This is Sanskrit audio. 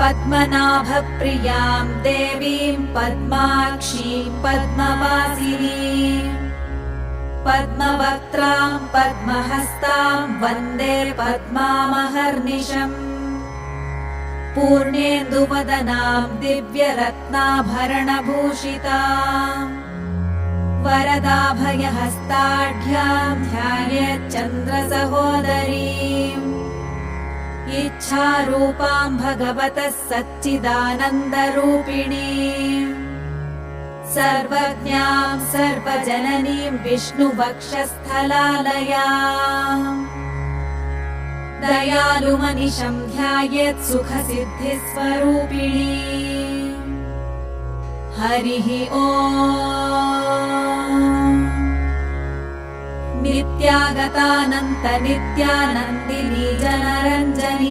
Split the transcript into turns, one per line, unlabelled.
पद्मनाभप्रियां देवीं पद्माक्षीं पद्मवासिनीं पद्मवक्त्रां पद्महस्तां वन्दे पद्मामहर्निशम् पूर्णेन्दुवदनां दिव्यरत्नाभरणभूषितां वरदाभयहस्ताढ्यां ध्यायेच्चन्द्रसहोदरीम् इच्छारूपां भगवतः सच्चिदानन्दरूपिणीम् सर्वज्ञां सर्वजननीं विष्णुवक्षस्थलालयाम् दयालुमनिशं ध्यायेत् सुखसिद्धिस्वरूपिणीम् हरिः ओम् नित्यागतानन्त नित्यानन्दिनी जनरञ्जनी